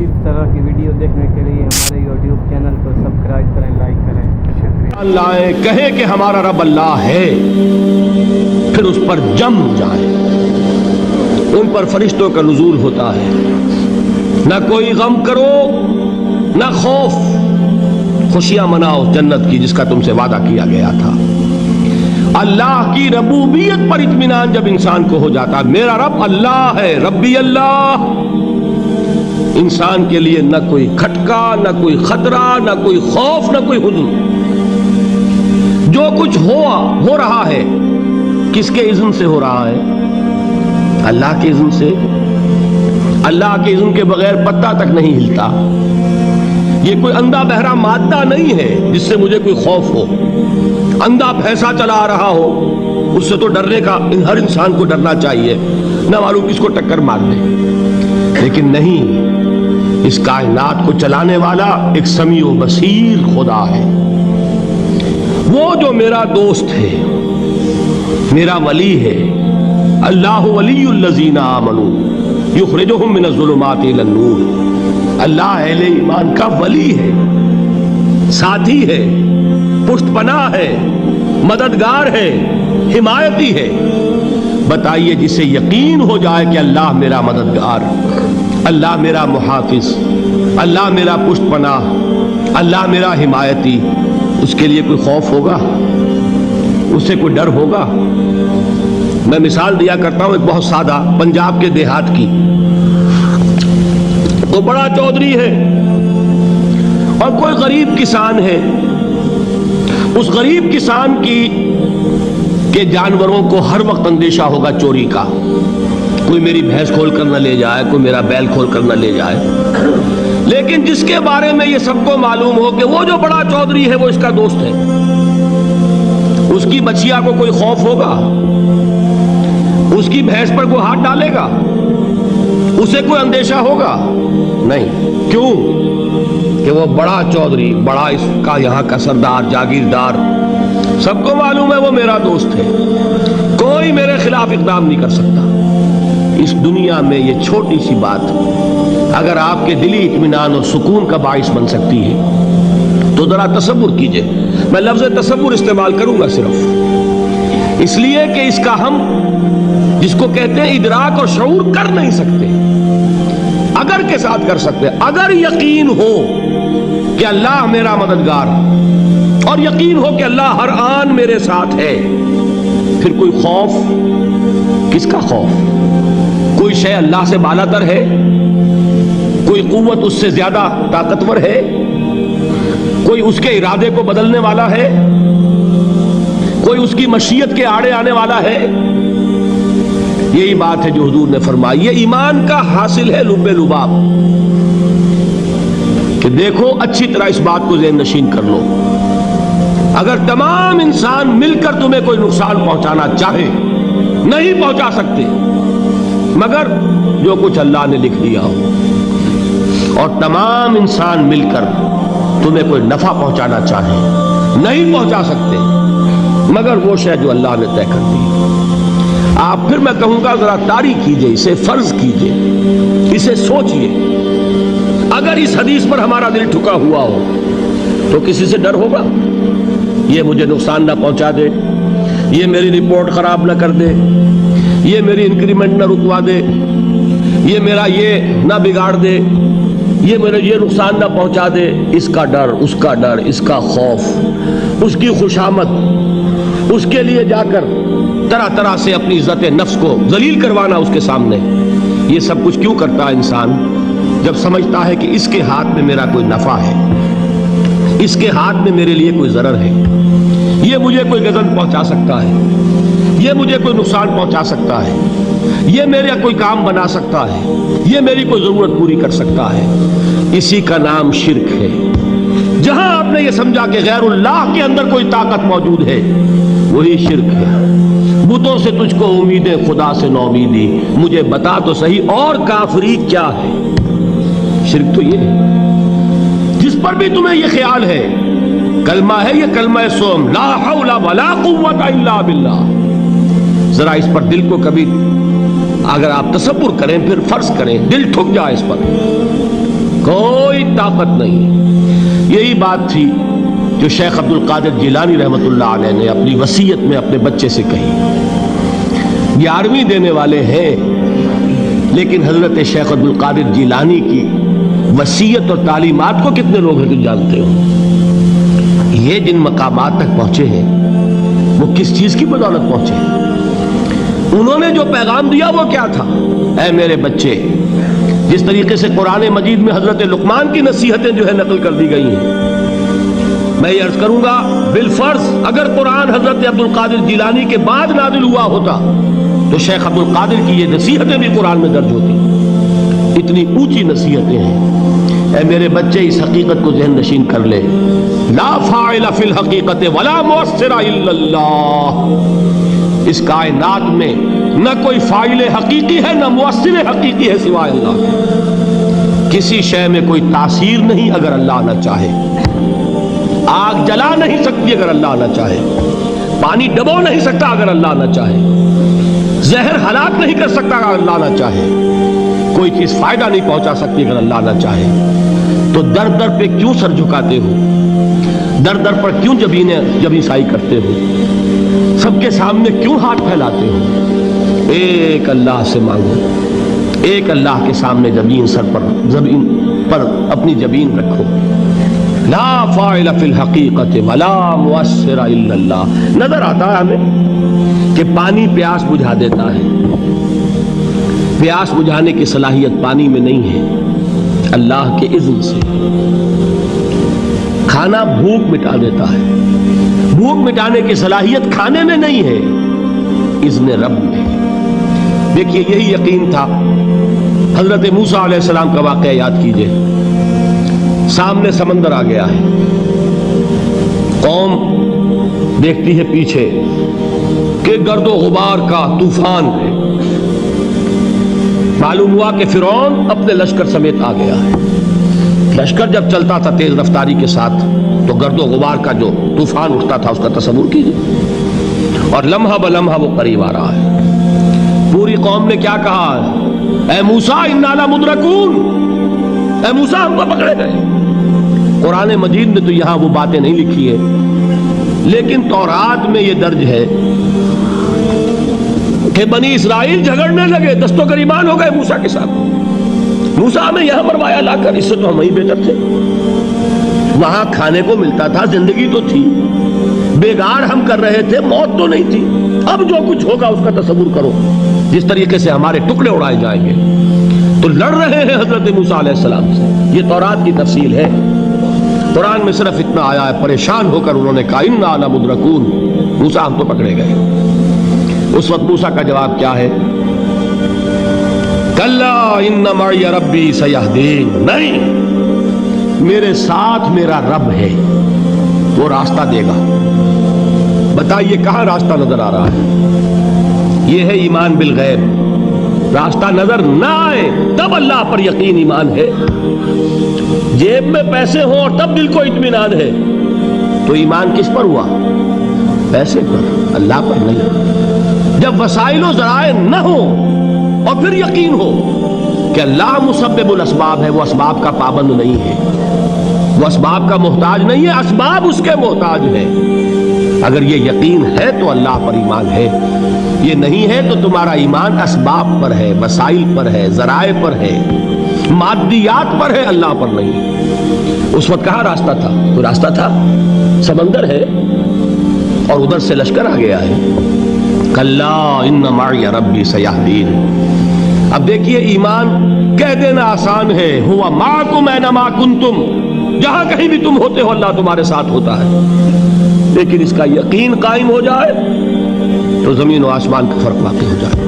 इस तरह की वीडियो देखने के लिए हमारे YouTube चैनल को सब्सक्राइब करें, लाइक करें। शुक्रिया। अल्लाह कहे कि हमारा रब अल्लाह है, फिर उस पर जम जाए, उन पर फरिश्तों का नुज़ूल होता है। ना कोई गम करो ना खौफ, खुशियां मनाओ जन्नत की जिसका तुमसे वादा किया गया था। अल्लाह की रबूबियत पर इत्मीनान जब इंसान को हो जाता है, मेरा रब अल्लाह है, रब्बी अल्लाह, इंसान के लिए न कोई खटका, न कोई खतरा, न कोई खौफ, न कोई हुज़्न। जो कुछ हो रहा है किसके इज़्न से हो रहा है? अल्लाह के इज़्न से। अल्लाह के इज़्न के बगैर पत्ता तक नहीं हिलता। ये कोई अंधा बहरा मादा नहीं है जिससे मुझे कोई खौफ हो। अंधा भैंसा चला आ रहा हो उससे तो डरने का हर इंसान को डरना चाहिए, न मालूम किसको टक्कर मार दे। लेकिन नहीं, इस कायनात को चलाने वाला एक समी व बसीर खुदा है। वो जो मेरा दोस्त है, मेरा वली है। अल्लाह वलियुल्लज़ीना आमनू युखरिजुहुम मिनज़्ज़ुलुमाति इलन-नूर। अल्लाह अहले ईमान का वली है, साथी है, पुष्टपनाह है, मददगार है, हिमायती है। बताइए, जिसे यकीन हो जाए कि अल्लाह मेरा मददगार, अल्लाह मेरा मुहाफिज, अल्लाह मेरा पुष्टपनाह, अल्लाह मेरा हिमायती, उसके लिए कोई खौफ होगा? उससे कोई डर होगा? मैं मिसाल दिया करता हूं एक बहुत सादा, पंजाब के देहात की। तो बड़ा चौधरी है और कोई गरीब किसान है। उस गरीब किसान के जानवरों को हर वक्त अंदेशा होगा चोरी का। कोई मेरी भैंस खोल कर न ले जाए, कोई मेरा बैल खोल कर न ले जाए। लेकिन जिसके बारे में ये सबको मालूम हो कि वो जो बड़ा चौधरी है वो इसका दोस्त है, उसकी बछिया को कोई खौफ होगा? उसकी भैंस पर कोई हाथ डालेगा? उसे कोई अंदेशा होगा? नहीं। क्यों? कि वो बड़ा चौधरी, बड़ा इसका यहाँ का सरदार, जागीरदार, सबको मालूम है वो मेरा दोस्त है, कोई मेरे खिलाफ इक़दाम नहीं कर सकता। इस दुनिया में ये छोटी सी बात अगर आपके दिली इत्मीनान और सुकून का बाइस बन सकती है तो जरा तसव्वुर कीजिए। मैं लफ्ज़ तसव्वुर इस्तेमाल करूंगा सिर्फ इसलिए कि इसका हम जिसको कहते हैं इदराक और शऊर कर नहीं सकते, अगर के साथ कर सकते। अगर यकीन हो कि अल्लाह मेरा मददगार और यकीन हो कि अल्लाह हर आन मेरे साथ है, फिर कोई खौफ? किसका खौफ? कोई शय अल्लाह से बालातर है? कोई कुव्वत उससे ज्यादा ताकतवर है? कोई उसके इरादे को बदलने वाला है? कोई उसकी मशीयत के आड़े आने वाला है? यही बात है जो हुजूर ने फरमाई। ये ईमान का हासिल है लुब्बे लुबाब कि देखो, अच्छी तरह इस बात को ज़हन नशीन कर लो। अगर तमाम इंसान मिलकर तुम्हें कोई नुकसान पहुंचाना चाहे, नहीं पहुंचा सकते मगर जो कुछ अल्लाह ने लिख दिया हो। और तमाम इंसान मिलकर तुम्हें कोई नफा पहुंचाना चाहे, नहीं पहुंचा सकते मगर वो शय जो अल्लाह ने तय कर दी। आप फिर मैं कहूंगा जरा तारीख कीजिए, इसे फर्ज कीजिए, इसे सोचिए। अगर इस हदीस पर हमारा दिल ठुका हुआ हो तो किसी से डर होगा? ये मुझे नुकसान ना पहुंचा दे, ये मेरी रिपोर्ट खराब ना कर दे, ये मेरी इंक्रीमेंट ना रुकवा दे, ये मेरा ये ना बिगाड़ दे, ये मेरे ये नुकसान ना पहुंचा दे। इसका डर, उसका डर, इसका खौफ, उसकी खुशामद, उसके लिए जाकर तरह तरह से अपनी इज्जत नफ्स को जलील करवाना उसके सामने। ये सब कुछ क्यों करता है इंसान? जब समझता है कि इसके हाथ में मेरा कोई नफा है, इसके हाथ में मेरे लिए कोई जरर है, ये मुझे कोई गजन पहुंचा सकता है, ये मुझे कोई नुकसान पहुंचा सकता है, ये मेरा कोई काम बना सकता है, ये मेरी कोई जरूरत पूरी कर सकता है। इसी का नाम शिर्क है। जहां आपने ये समझा कि गैरुल्लाह के अंदर कोई ताकत मौजूद है, वही शिर्क है। बुतों से तुझको उम्मीदें, खुदा से नौमीदी, मुझे बता तो सही और काफरी क्या है? शिर्क तो ये है जिस पर भी तुम्हें ये ख्याल है, कलमा है ये कलमा सोम, ला हौला वला कुव्वता इल्ला बिल्लाह। जरा इस पर दिल को कभी अगर आप तसव्वुर करें, फिर फर्ज करें, दिल ठुक जाए इस पर। कोई ताकत नहीं। यही बात थी जो शेख अब्दुल कादिर जिलानी रहमतुल्लाह अलैह ने अपनी वसीयत में अपने बच्चे से कही। 11वीं देने वाले हैं, लेकिन हजरत शेख अब्दुल कादिर जिलानी की वसीयत और तालीमात को कितने लोग हैं तुम जानते हो? ये जिन मकामात तक पहुंचे हैं वो किस चीज की बदौलत पहुंचे हैं? उन्होंने जो पैगाम दिया वो क्या था? ऐ मेरे बच्चे, जिस तरीके से कुरान मजीद में हजरत लुकमान की नसीहतें जो है नकल कर दी गई हैं, मैं ये अर्ज करूंगा बिलफर्ज अगर कुरान हजरत अब्दुल कादिर जिलानी के बाद नाजिल हुआ होता तो शेख अब्दुल कादिर की ये नसीहतें भी कुरान में दर्ज होती। इतनी ऊंची नसीहतें हैं। ऐ मेरे बच्चे, इस हकीकत को ज़हन नशीन कर ले, ला फाइल फिल हकीकत वला मुअस्सिरा इल्लल्लाह। इस कायनात में न कोई फाइल हकीकी है न मुअस्सिर हकीकी है सिवाय अल्लाह। किसी शय में कोई तासीर नहीं अगर अल्लाह न चाहे। आग जला नहीं सकती अगर अल्लाह न चाहे। पानी डबो नहीं सकता अगर अल्लाह न चाहे। जहर हलाक नहीं कर सकता अगर अल्लाह न चाहे। कोई चीज फायदा नहीं पहुंचा सकती अगर अल्लाह न चाहे। तो दर दर पे क्यों सर झुकाते हो? दर दर पर क्यों जबीसाई करते हो? सबके सामने क्यों हाथ फैलाते हो? एक अल्लाह से मांगो, एक अल्लाह के सामने जबीन पर अपनी जबीन रखो। ला फाइल फिल हकीकत वला मुअस्सिरा इल्लल्लाह। नजर आता है हमें कि पानी प्यास बुझा देता है। प्यास बुझाने की सलाहियत पानी में नहीं है, अल्लाह के इज़्न से। खाना भूख मिटा देता है, भूख मिटाने की सलाहियत खाने में नहीं है, इज़्न रब में। देखिए, यही यकीन था। हजरत मूसा अलैहिस्सलाम का वाक़या याद कीजिए। सामने समंदर आ गया है, कौम देखती है पीछे कि गर्दो गुबार का तूफान है। मालूम हुआ कि फिरौन अपने लश्कर समेत आ गया है। लश्कर जब चलता था तेज रफ्तारी के साथ तो गर्दो गुबार का जो तूफान उठता था उसका तसव्वुर कीजिए। और लम्हा ब लम्हा वो करीब आ रहा है। पूरी कौम ने क्या कहा? ऐ मूसा इन्ना लमुद्रकून, ऐ मूसा हमको पकड़े गए। कुरान मजीद में तो यहां वो बातें नहीं लिखी है, लेकिन तौरात में ये दर्ज है कि बनी इस्राइल झगड़ने लगे, दस्तो गरीबान हो गए मूसा के साथ। मूसा हमें यहां मरवाया लाकर, इससे तो हम ही बेहतर थे। वहां खाने को मिलता था, जिंदगी तो थी, बेगार हम कर रहे थे, मौत तो नहीं थी। अब जो कुछ होगा उसका तसव्वुर करो, जिस तरीके से हमारे टुकड़े उड़ाए जाएंगे। तो लड़ रहे हैं हजरत मूसा अलैहिस्सलाम से। ये तौरात की तफसील है। कुरान में सिर्फ इतना आया है, परेशान होकर उन्होंने कहा इन्ना लमुद्रकून, मूसा हम तो पकड़े गए। उस वक्त मूसा का जवाब क्या है? कल्ला इन्ना मई रब्बी सयहदीन। नहीं, मेरे साथ मेरा रब है, वो रास्ता देगा। बताइए कहां रास्ता नजर आ रहा है? ये है ईमान बिल गैब। रास्ता नजर ना आए तब अल्लाह पर यकीन ईमान है। जेब में पैसे हो और तब दिल को इत्मीनान है, तो ईमान किस पर हुआ? पैसे पर, अल्लाह पर नहीं। जब वसाइलो ज़राए न हो और फिर यकीन हो कि अल्लाह मुसब्बिबुल असबाब है, वो असबाब का पाबंद नहीं है, वो असबाब का मोहताज नहीं है, असबाब उसके मोहताज है। अगर ये यकीन है तो अल्लाह पर ईमान है। ये नहीं है तो तुम्हारा ईमान असबाब पर है, वसाइल पर है, ज़राए पर है, मादियात पर है, अल्लाह पर नहीं। उस वक्त कहाँ रास्ता था? तो रास्ता था, समंदर है और उधर से लश्कर आ गया है। कल्ला इन्ना मई रब्बी सयहदीन। अब देखिए, ईमान कह देना आसान है, हुवा माकुम ऐनमा कुंतुम, जहां कहीं भी तुम होते हो अल्लाह तुम्हारे साथ होता है। लेकिन इसका यकीन कायम हो जाए तो जमीन और आसमान का फर्क वाक़ई हो जाए।